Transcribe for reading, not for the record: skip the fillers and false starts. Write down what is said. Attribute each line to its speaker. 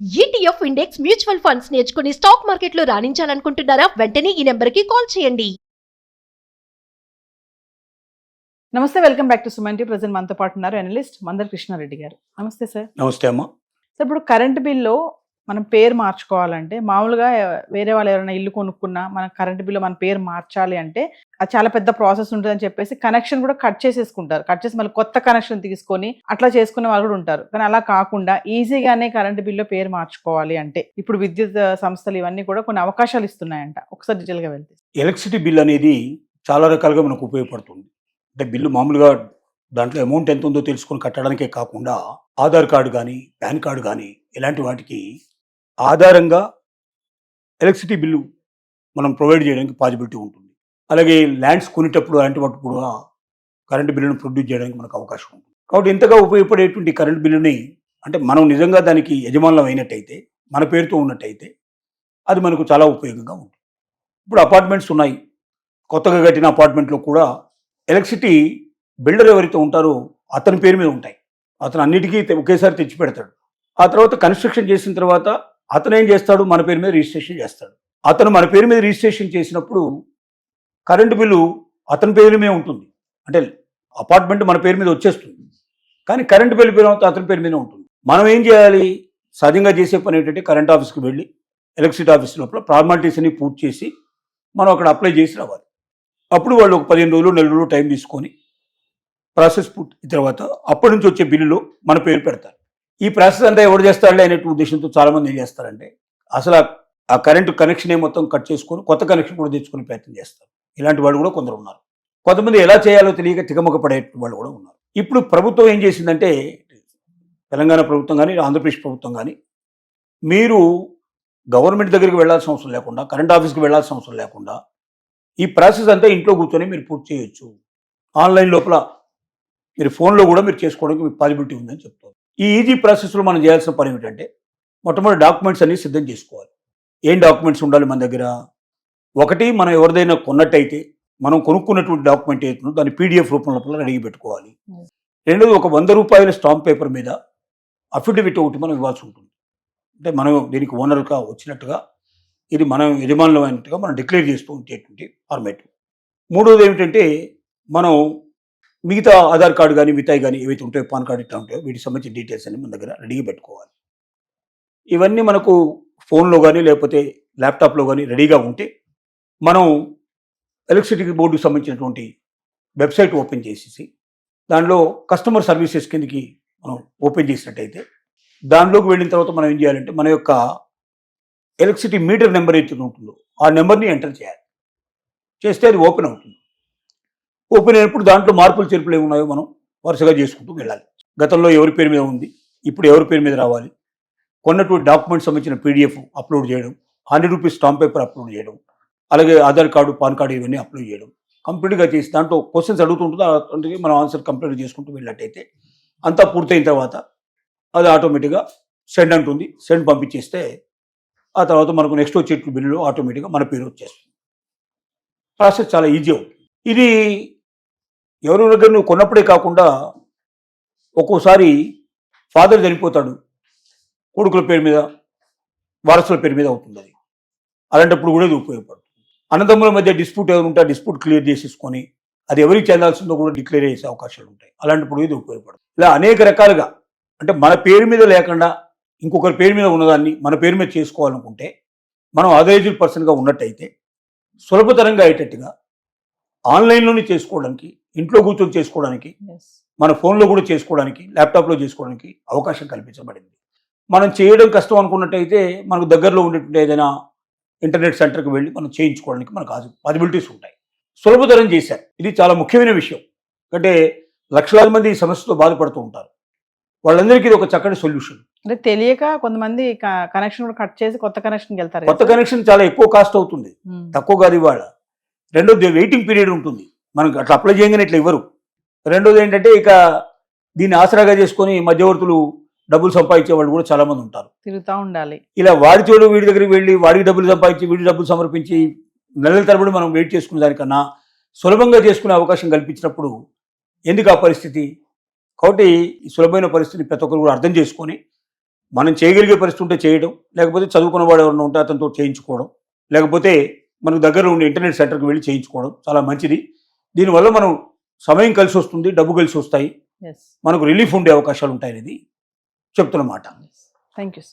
Speaker 1: ETF index mutual funds నేర్చుకుని stock మార్కెట్లో రాణించాలనుకుంటున్నారా? వెంటనే ఈ నెంబర్కి కాల్ చేయండి.
Speaker 2: నమస్తే, welcome back to Suman TV. Present మనతో పాటు ఉన్నారు అనలిస్ట్ మందర్ కృష్ణారెడ్డి గారు. నమస్తే సార్.
Speaker 3: నమస్తే అమ్మ.
Speaker 2: సార్, ఇప్పుడు కరెంట్ బిల్లో మనం పేరు మార్చుకోవాలంటే మామూలుగా వేరే వాళ్ళు ఎవరైనా ఇల్లు కొనుక్కున్నా మన కరెంట్ బిల్లో మన పేరు మార్చాలి అంటే అది చాలా పెద్ద ప్రాసెస్ ఉంటుందని చెప్పేసి కనెక్షన్ కూడా కట్ చేసేసుకుంటారు. కట్ చేసి మళ్ళీ కొత్త కనెక్షన్ తీసుకొని అట్లా చేసుకునే వాళ్ళు కూడా ఉంటారు. కానీ అలా కాకుండా ఈజీగానే కరెంట్ బిల్లో పేరు మార్చుకోవాలి అంటే ఇప్పుడు విద్యుత్ సంస్థలు ఇవన్నీ కూడా కొన్ని అవకాశాలు ఇస్తున్నాయంట. ఒకసారి డీటెయిల్గా వెళ్తే.
Speaker 3: ఎలక్ట్రిసిటీ బిల్ అనేది చాలా రకాలుగా మనకు ఉపయోగపడుతుంది. అంటే బిల్లు మామూలుగా దాంట్లో అమౌంట్ ఎంత ఉందో తెలుసుకొని కట్టడానికే కాకుండా ఆధార్ కార్డు కానీ పాన్ కార్డు కానీ ఇలాంటి వాటికి ఆధారంగా ఎలక్ట్రిసిటీ బిల్లు మనం ప్రొవైడ్ చేయడానికి పాసిబిలిటీ ఉంటుంది. అలాగే ల్యాండ్స్ కొనేటప్పుడు అలాంటి వాటి కూడా కరెంటు బిల్లును ప్రొడ్యూస్ చేయడానికి మనకు అవకాశం ఉంటుంది. కాబట్టి ఇంతగా ఉపయోగపడేటువంటి కరెంటు బిల్లుని అంటే మనం నిజంగా దానికి యజమానులం అయినట్టయితే, మన పేరుతో ఉన్నట్టయితే అది మనకు చాలా ఉపయోగంగా ఉంటుంది. ఇప్పుడు అపార్ట్మెంట్స్ ఉన్నాయి. కొత్తగా కట్టిన అపార్ట్మెంట్లో కూడా ఎలక్ట్రిసిటీ బిల్డర్ ఎవరైతే ఉంటారో అతని పేరు మీద ఉంటాయి. అతను అన్నిటికీ ఒకేసారి తెచ్చి పెడతాడు. ఆ తర్వాత కన్స్ట్రక్షన్ చేసిన తర్వాత అతను ఏం చేస్తాడు, మన పేరు మీద రిజిస్ట్రేషన్ చేస్తాడు. అతను మన పేరు మీద రిజిస్ట్రేషన్ చేసినప్పుడు కరెంటు బిల్లు అతని పేరు మీద ఉంటుంది. అంటే అపార్ట్మెంట్ మన పేరు మీద వచ్చేస్తుంది, కానీ కరెంటు బిల్లు పేరు అతని పేరు మీద ఉంటుంది. మనం ఏం చేయాలి? సహజంగా చేసే పని ఏంటంటే కరెంట్ ఆఫీస్కి వెళ్ళి ఎలక్ట్రిసిటీ ఆఫీస్ లోపల ఫార్మాలిటీస్ అన్ని పూర్తి చేసి మనం అక్కడ అప్లై చేసి రావాలి. అప్పుడు వాళ్ళు ఒక 15 రోజులు 4 రోజులు టైం తీసుకొని ప్రాసెస్ పూర్తి తర్వాత అప్పటి నుంచి వచ్చే బిల్లులో మన పేరు పెడతారు. ఈ ప్రాసెస్ అంతా ఎవరు చేస్తారులే అనే ఉద్దేశంతో చాలామంది ఏం చేస్తారంటే అసలు ఆ కరెంటు కనెక్షన్ మొత్తం కట్ చేసుకొని కొత్త కనెక్షన్ కూడా తెచ్చుకునే ప్రయత్నం చేస్తారు. ఇలాంటి వాళ్ళు కూడా కొందరు ఉన్నారు. కొంతమంది ఎలా చేయాలో తెలియక తికమక పడే వాళ్ళు కూడా ఉన్నారు. ఇప్పుడు ప్రభుత్వం ఏం చేసిందంటే, తెలంగాణ ప్రభుత్వం కానీ ఆంధ్రప్రదేశ్ ప్రభుత్వం కానీ, మీరు గవర్నమెంట్ దగ్గరికి వెళ్ళాల్సిన అవసరం లేకుండా, కరెంట్ ఆఫీస్కి వెళ్ళాల్సిన అవసరం లేకుండా ఈ ప్రాసెస్ అంతా ఇంట్లో కూర్చొని మీరు పూర్తి చేయొచ్చు. ఆన్లైన్ లోపల మీరు ఫోన్లో కూడా మీరు చేసుకోవడానికి మీకు పాసిబిలిటీ ఉందని చెప్తారు. ఈ ఈజీ ప్రాసెస్లో మనం చేయాల్సిన పని ఏమిటంటే మొట్టమొదటి డాక్యుమెంట్స్ అన్ని సిద్ధం చేసుకోవాలి. ఏం డాక్యుమెంట్స్ ఉండాలి మన దగ్గర? ఒకటి, మనం ఎవరిదైనా కొన్నట్టయితే మనం కొనుక్కున్నటువంటి డాక్యుమెంట్ ఏదో దాన్ని పీడిఎఫ్ రూపంలో రెడీ పెట్టుకోవాలి. రెండోది, ఒక 100 రూపాయల స్టాంప్ పేపర్ మీద అఫిడవిట్ ఒకటి మనం ఇవ్వాల్సి ఉంటుంది. అంటే మనం దీనికి ఓనర్గా వచ్చినట్టుగా, ఇది మనం యజమానులు అయినట్టుగా మనం డిక్లేర్ చేస్తూ ఉండేటువంటి ఫార్మేట్. మూడోది ఏమిటంటే, మనం మిగతా ఆధార్ కార్డు కానీ మిగతాయి కానీ ఏవైతే ఉంటాయో, పాన్ కార్డు ఇట్లా ఉంటాయో వీటికి సంబంధించిన డీటెయిల్స్ అన్ని మన దగ్గర రెడీగా పెట్టుకోవాలి. ఇవన్నీ మనకు ఫోన్లో కానీ లేకపోతే ల్యాప్టాప్లో కానీ రెడీగా ఉంటే మనం ఎలక్ట్రిసిటీ బోర్డుకి సంబంధించినటువంటి వెబ్సైట్ ఓపెన్ చేసేసి దానిలో కస్టమర్ సర్వీసెస్ కిందకి మనం ఓపెన్ చేసినట్టయితే దానిలోకి వెళ్ళిన తర్వాత మనం ఏం చేయాలంటే మన యొక్క ఎలక్ట్రిసిటీ మీటర్ నెంబర్ అయితే ఉంటుందో ఆ నెంబర్ని ఎంటర్ చేయాలి. చేస్తే అది ఓపెన్ అవుతుంది. ఓపెన్ అయినప్పుడు దాంట్లో మార్పులు చేర్పులు ఏమున్నాయో మనం వరుసగా చేసుకుంటూ వెళ్ళాలి. గతంలో ఎవరి పేరు మీద ఉంది, ఇప్పుడు ఎవరి పేరు మీద రావాలి, కొన్నటువంటి డాక్యుమెంట్స్ సంబంధించిన పీడిఎఫ్ అప్లోడ్ చేయడం, 100 రూపీస్ స్టాంప్ పేపర్ అప్లోడ్ చేయడం, అలాగే ఆధార్ కార్డు పాన్ కార్డు ఇవన్నీ అప్లోడ్ చేయడం కంప్లీట్గా చేసి దాంట్లో క్వశ్చన్స్ అడుగుతుంటుందో అందుకే మనం ఆన్సర్ కంప్లీట్ చేసుకుంటూ వెళ్ళినట్టయితే అంతా పూర్తయిన తర్వాత అది ఆటోమేటిక్గా సెండ్ అంటుంది. సెండ్ పంపించేస్తే ఆ తర్వాత మనకు నెక్స్ట్ వచ్చే బిల్లులో ఆటోమేటిక్గా మన పేరు వచ్చేస్తుంది. ప్రాసెస్ చాలా ఈజీ అవుతుంది. ఇది ఎవరి దగ్గర నువ్వు కొన్నప్పుడే కాకుండా ఒక్కోసారి ఫాదర్ చనిపోతాడు, కొడుకుల పేరు మీద వారసుల పేరు మీద అవుతుంది. అది అలాంటప్పుడు కూడా ఇది ఉపయోగపడుతుంది. అన్నదమ్ముల మధ్య డిస్ప్యూట్ ఎవరు ఉంటే ఆ డిస్ప్యూట్ క్లియర్ చేసేసుకొని అది ఎవరికి చెందాల్సిందో కూడా డిక్లేర్ చేసే అవకాశాలు ఉంటాయి. అలాంటప్పుడు ఇది ఉపయోగపడుతుంది. ఇలా అనేక రకాలుగా అంటే మన పేరు మీద లేకుండా ఇంకొకరి పేరు మీద ఉన్నదాన్ని మన పేరు మీద చేసుకోవాలనుకుంటే మనం ఆథరైజ్డ్ పర్సన్గా ఉన్నట్టయితే సులభతరంగా అయ్యేటట్టుగా ఆన్లైన్లోనే చేసుకోవడానికి, ఇంట్లో కూర్చొని చేసుకోవడానికి, మన ఫోన్లో కూడా చేసుకోవడానికి, ల్యాప్టాప్లో చేసుకోవడానికి అవకాశం కల్పించబడింది. మనం చేయడం కష్టం అనుకున్నట్టయితే మనకు దగ్గరలో ఉండేటువంటి ఏదైనా ఇంటర్నెట్ సెంటర్కి వెళ్ళి మనం చేయించుకోవడానికి మనకు పాసిబిలిటీస్ ఉంటాయి. సులభతరం చేశారు. ఇది చాలా ముఖ్యమైన విషయం. అంటే లక్షలాది మంది ఈ సమస్యతో బాధపడుతూ ఉంటారు. వాళ్ళందరికీ ఇది ఒక చక్కటి సొల్యూషన్.
Speaker 2: అంటే తెలియక కొంతమంది కనెక్షన్ కూడా కట్ చేసి కొత్త కనెక్షన్కి వెళ్తారు.
Speaker 3: కొత్త కనెక్షన్ చాలా ఎక్కువ కాస్ట్ అవుతుంది, తక్కువ కాదు ఇవాళ. రెండోది, వెయిటింగ్ పీరియడ్ ఉంటుంది. మనకు అట్లా అప్లై చేయగానే ఇట్లా ఇవ్వరు. రెండోది ఏంటంటే ఇక దీన్ని ఆసరాగా చేసుకొని మధ్యవర్తులు డబ్బులు సంపాదించే వాళ్ళు కూడా చాలా మంది ఉంటారు.
Speaker 2: తిరుగుతూ ఉండాలి.
Speaker 3: ఇలా వాడి చోడు వీడి దగ్గరికి వెళ్ళి వాడికి డబ్బులు సంపాదించి వీడి డబ్బులు సమర్పించి నెలల తరబడి మనం వెయిట్ చేసుకునే దానికన్నా సులభంగా చేసుకునే అవకాశం కల్పించినప్పుడు ఎందుకు ఆ పరిస్థితి? కాబట్టి ఈ సులభమైన పరిస్థితిని ప్రతి ఒక్కరు కూడా అర్థం చేసుకొని మనం చేయగలిగే పరిస్థితి ఉంటే చేయడం, లేకపోతే చదువుకున్న వాడు ఎవరైనా ఉంటే అతనితో చేయించుకోవడం, లేకపోతే మనకు దగ్గర ఉండే ఇంటర్నెట్ సెంటర్కి వెళ్ళి చేయించుకోవడం చాలా మంచిది. దీనివల్ల మనం సమయం కలిసి వస్తుంది, డబ్బు కలిసి వస్తాయి,
Speaker 2: ఎస్
Speaker 3: మనకు రిలీఫ్ ఉండే అవకాశాలు ఉంటాయనేది చెప్తున్నమాట.
Speaker 2: Thank you.